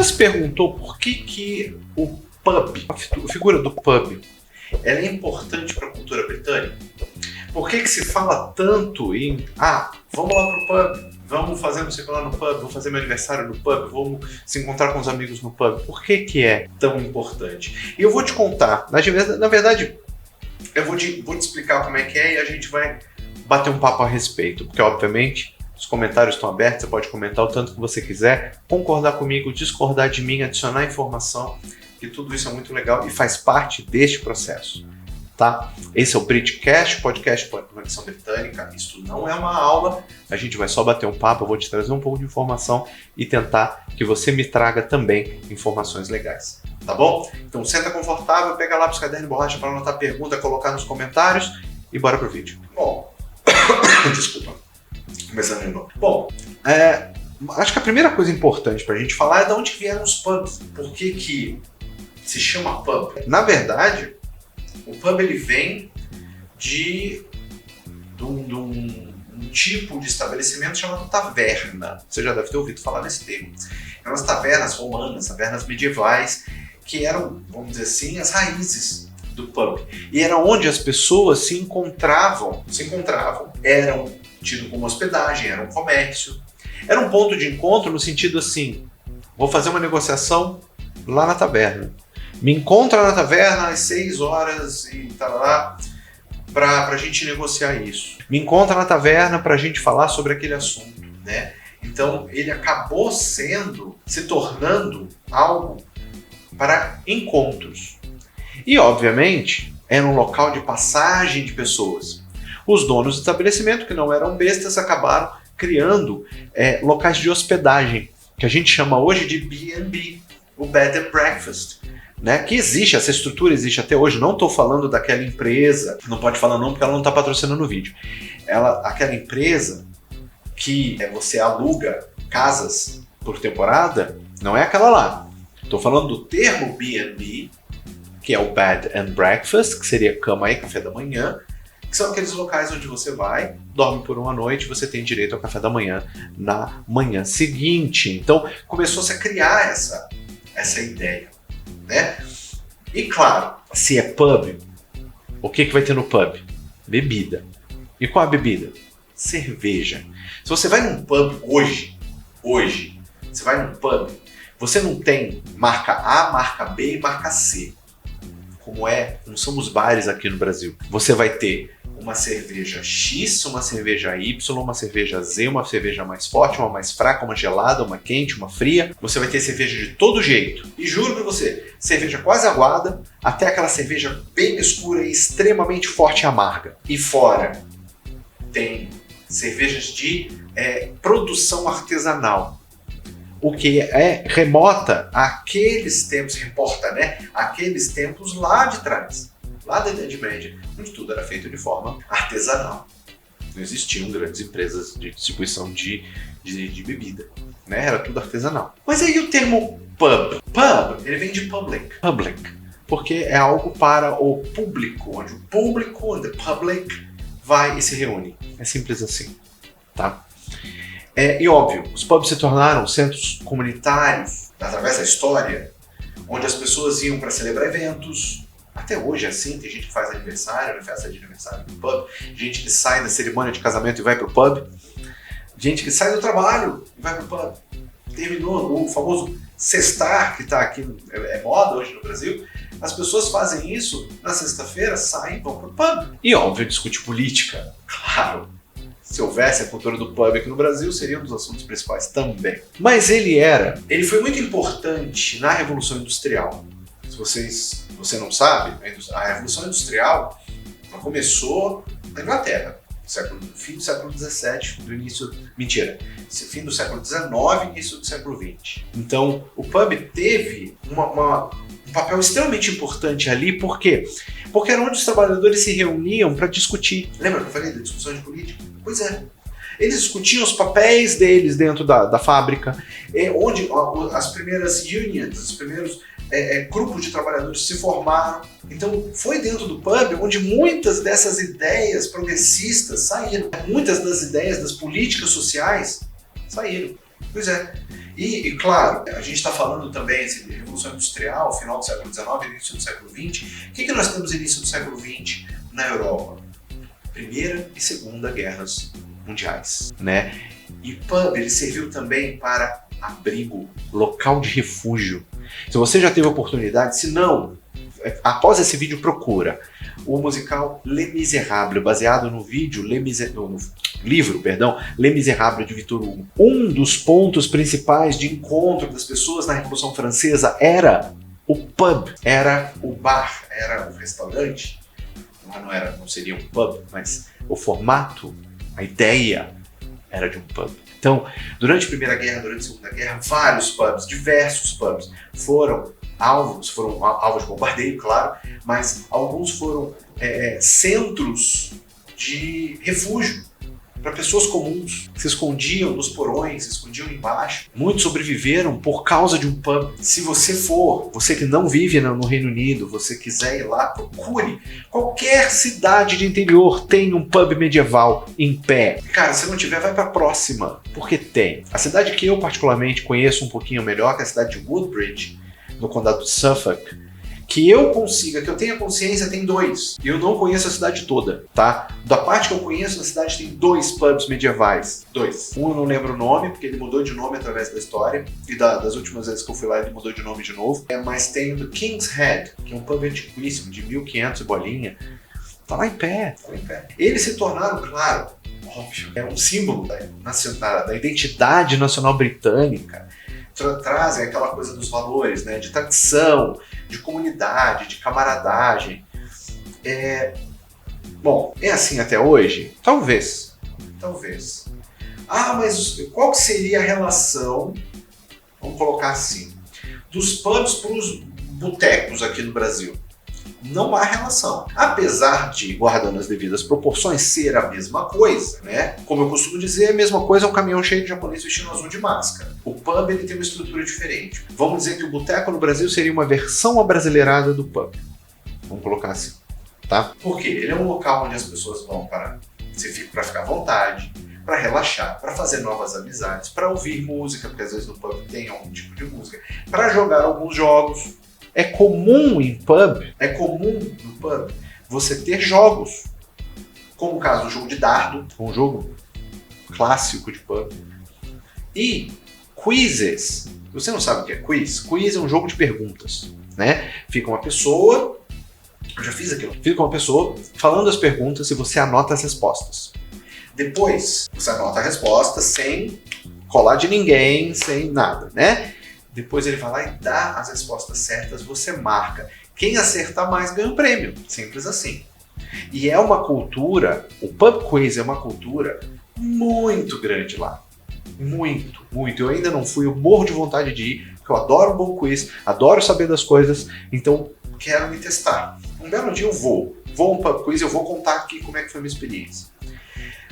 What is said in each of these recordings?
já se perguntou por que o pub, a figura do pub, ela é importante para a cultura britânica? Por que se fala tanto em vamos lá pro pub, vamos fazer não sei o que lá no pub, vou fazer meu aniversário no pub, vamos se encontrar com os amigos no pub? Por que é tão importante? E eu vou te contar, na verdade, eu vou te explicar como é que é e a gente vai bater um papo a respeito, porque obviamente os comentários estão abertos, você pode comentar o tanto que você quiser, concordar comigo, discordar de mim, adicionar informação, que tudo isso é muito legal e faz parte deste processo. Tá? Esse é o Britcast, podcast por Conexão Britânica. Isso não é uma aula, a gente vai só bater um papo, eu vou te trazer um pouco de informação e tentar que você me traga também informações legais. Tá bom? Então senta confortável, pega lápis, caderno e borracha para anotar pergunta, colocar nos comentários e bora pro vídeo. Bom, desculpa, começando de novo. Bom, acho que a primeira coisa importante pra gente falar é de onde vieram os pubs. Por que se chama pub? Na verdade, o pub ele vem de um tipo de estabelecimento chamado taverna. Você já deve ter ouvido falar nesse termo. Eram as tavernas romanas, tavernas medievais, que eram, vamos dizer assim, as raízes do pub. E era onde as pessoas se encontravam, eram tido como hospedagem, era um comércio. Era um ponto de encontro no sentido assim, vou fazer uma negociação lá na taverna. Me encontra na taverna às 6 horas e tal, para a gente negociar isso. Me encontra na taverna para a gente falar sobre aquele assunto, né? Então ele acabou se tornando algo para encontros. E obviamente era um local de passagem de pessoas. Os donos do estabelecimento, que não eram bestas, acabaram criando locais de hospedagem, que a gente chama hoje de B&B, o Bed and Breakfast. Né, que existe, essa estrutura existe até hoje. Não estou falando daquela empresa, não pode falar não porque ela não está patrocinando o vídeo. Aquela empresa que você aluga casas por temporada, não é aquela lá. Estou falando do termo B&B, que é o Bed and Breakfast, que seria cama e café da manhã, que são aqueles locais onde você vai, dorme por uma noite, você tem direito ao café da manhã na manhã seguinte. Então começou-se a criar essa ideia. Né? E claro, se é pub, o que vai ter no pub? Bebida. E qual a bebida? Cerveja. Se você vai num pub hoje, você vai num pub, você não tem marca A, marca B e marca C, como são os bares aqui no Brasil. Você vai ter uma cerveja X, uma cerveja Y, uma cerveja Z, uma cerveja mais forte, uma mais fraca, uma gelada, uma quente, uma fria. Você vai ter cerveja de todo jeito. E juro pra você, cerveja quase aguada, até aquela cerveja bem escura e extremamente forte e amarga. E fora, tem cervejas de produção artesanal. O que é remota àqueles tempos, aqueles tempos lá de trás. Lá da Idade Média, onde tudo era feito de forma artesanal. Não existiam grandes empresas de distribuição de bebida, né? Era tudo artesanal. Mas aí o termo pub. Pub, ele vem de public. Public, porque é algo para o público, onde o público, the public, vai e se reúne. É simples assim, tá? E óbvio, os pubs se tornaram centros comunitários, através da história, onde as pessoas iam para celebrar eventos. Até hoje é assim, tem gente que faz aniversário, festa de aniversário no pub, gente que sai da cerimônia de casamento e vai pro pub, gente que sai do trabalho e vai pro pub. Terminou o famoso sextar, que tá aqui, é moda hoje no Brasil, as pessoas fazem isso na sexta-feira, saem e vão pro pub. E óbvio, discute política, claro. Se houvesse a cultura do pub aqui no Brasil, seria um dos assuntos principais também. Mas ele foi muito importante na Revolução Industrial. Se você não sabe, a Revolução Industrial começou na Inglaterra, fim do século XVII, fim do século XIX, início do século XX. Então, o pub teve um papel extremamente importante ali, por quê? Porque era onde os trabalhadores se reuniam para discutir. Lembra que eu falei da discussão de política? Pois é. Eles discutiam os papéis deles dentro da fábrica, onde as primeiras unions, os primeiros grupos de trabalhadores se formaram. Então foi dentro do pub onde muitas dessas ideias progressistas saíram. Muitas das ideias das políticas sociais saíram. Pois é. E claro, a gente está falando também de Revolução Industrial, final do século XIX, início do século XX. O que nós temos no início do século XX na Europa? Primeira e Segunda Guerras Mundiais, né? E pub, ele serviu também para abrigo, local de refúgio. Se você já teve oportunidade, se não, após esse vídeo procura o musical Les Misérables, baseado no livro Les Misérables de Victor Hugo. Um dos pontos principais de encontro das pessoas na Revolução Francesa era o pub, era o bar, era o restaurante. Não seria um pub, mas o formato, a ideia era de um pub. Então, durante a Primeira Guerra, durante a Segunda Guerra, vários pubs, diversos pubs, foram alvos de bombardeio, claro, mas alguns foram centros de refúgio para pessoas comuns, que se escondiam nos porões, se escondiam embaixo. Muitos sobreviveram por causa de um pub. Se você que não vive no Reino Unido, você quiser ir lá, procure. Qualquer cidade de interior tem um pub medieval em pé. Cara, se não tiver, vai para a próxima, porque tem. A cidade que eu particularmente conheço um pouquinho melhor, que é a cidade de Woodbridge, no condado de Suffolk, que eu tenha consciência, tem 2. E eu não conheço a cidade toda, tá? Da parte que eu conheço, na cidade tem 2 pubs medievais. 2. Um eu não lembro o nome, porque ele mudou de nome através da história. E das últimas vezes que eu fui lá, ele mudou de nome de novo. Mas tem o do King's Head, que é um pub antiquíssimo, de 1500 e bolinha. Tá lá em pé, Eles se tornaram, claro, óbvio, um símbolo da identidade nacional britânica. Trazem aquela coisa dos valores, né, de tradição, de comunidade, de camaradagem. Bom, é assim até hoje? Talvez. Ah, mas qual seria a relação, vamos colocar assim, dos pubs para os botecos aqui no Brasil? Não há relação. Apesar de, guardando as devidas proporções, ser a mesma coisa, né? Como eu costumo dizer, a mesma coisa é um caminhão cheio de japonês vestindo azul de máscara. O pub, ele tem uma estrutura diferente. Vamos dizer que o boteco no Brasil seria uma versão abrasileirada do pub. Vamos colocar assim, tá? Porque ele é um local onde as pessoas vão para ficar à vontade, para relaxar, para fazer novas amizades, para ouvir música, porque às vezes no pub tem algum tipo de música, para jogar alguns jogos. É comum no pub, você ter jogos, como o caso do jogo de dardo, um jogo clássico de pub, e quizzes. Você não sabe o que é quiz? Quiz é um jogo de perguntas, né? Fica uma pessoa, eu já fiz aquilo, fica uma pessoa falando as perguntas e você anota as respostas. Depois, você anota a resposta sem colar de ninguém, sem nada, né? Depois ele vai lá e dá as respostas certas, você marca. Quem acertar mais ganha um prêmio. Simples assim. E é uma cultura, o pub quiz é uma cultura muito grande lá. Muito, muito. Eu ainda não fui, eu morro de vontade de ir, porque eu adoro um bom quiz, adoro saber das coisas, então quero me testar. Um belo dia eu vou a um pub quiz, eu vou contar aqui como é que foi a minha experiência.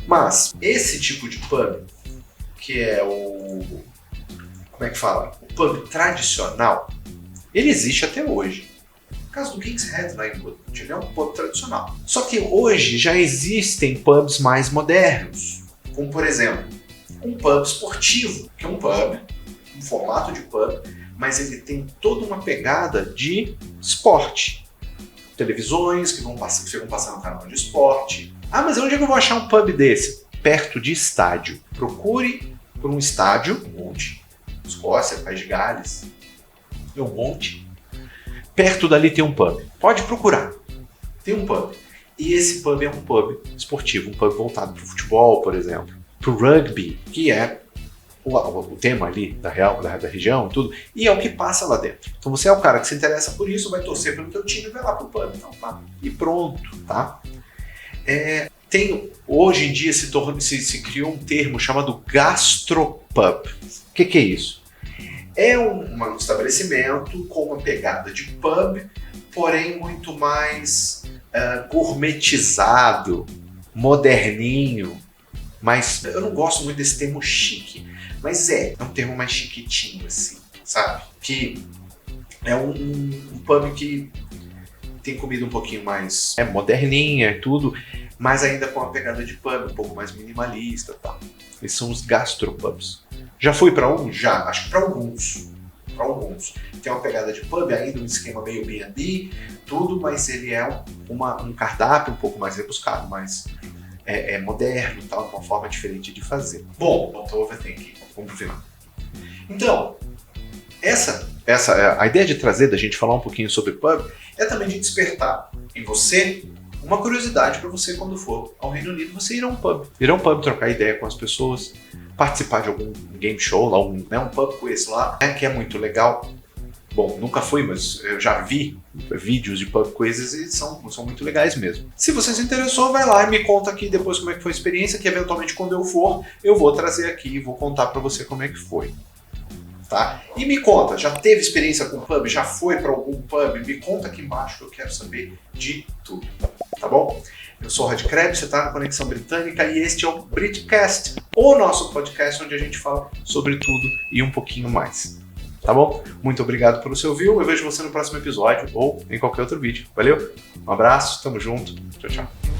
Mas esse tipo de pub, que é como é que fala? O pub tradicional, ele existe até hoje. No caso do King's Head, lá em Woodbridge, ele é um pub tradicional. Só que hoje já existem pubs mais modernos, como por exemplo, um pub esportivo, que é um pub, um formato de pub, mas ele tem toda uma pegada de esporte. Televisões que ficam passando no canal de esporte. Ah, mas onde é que eu vou achar um pub desse? Perto de estádio. Procure por um estádio, um monte. Escócia, País de Gales, tem um monte. Perto dali tem um pub. Pode procurar. Tem um pub. E esse pub é um pub esportivo, um pub voltado para o futebol, por exemplo, para o rugby, que é o tema ali da região e tudo, e é o que passa lá dentro. Então você é o cara que se interessa por isso, vai torcer pelo teu time e vai lá pro pub. Então, tá. E pronto, tá? Hoje em dia se criou um termo chamado gastropub. O que é isso? É um estabelecimento com uma pegada de pub, porém muito mais gourmetizado, moderninho. Mas eu não gosto muito desse termo chique, mas é um termo mais chiquitinho, assim, sabe? Que é um pub que tem comida um pouquinho mais moderninha e tudo, mas ainda com uma pegada de pub, um pouco mais minimalista e tal. Esses são os gastropubs. Já fui para um? Já, acho que para alguns. Para alguns. Tem uma pegada de pub ainda, um esquema meio B&B, tudo, mas ele é um cardápio um pouco mais rebuscado, mais moderno, tal, uma forma diferente de fazer. Bom, não tô overthinking, vamos ver. Então, a ideia de trazer, da gente falar um pouquinho sobre pub, é também de despertar em você uma curiosidade para você, quando for ao Reino Unido, você ir a um pub. Ir a um pub, trocar ideia com as pessoas, participar de algum game show, lá, um pub quiz lá, que é muito legal. Bom, nunca fui, mas eu já vi vídeos de pub quizzes e são muito legais mesmo. Se você se interessou, vai lá e me conta aqui depois como é que foi a experiência, que eventualmente quando eu for, eu vou trazer aqui e vou contar para você como é que foi. Tá? E me conta, já teve experiência com pub? Já foi para algum pub? Me conta aqui embaixo que eu quero saber de tudo, tá bom? Eu sou o Rod Krebs, você está na Conexão Britânica e este é o Britcast, o nosso podcast onde a gente fala sobre tudo e um pouquinho mais, tá bom? Muito obrigado pelo seu view, eu vejo você no próximo episódio ou em qualquer outro vídeo, valeu? Um abraço, tamo junto, tchau, tchau.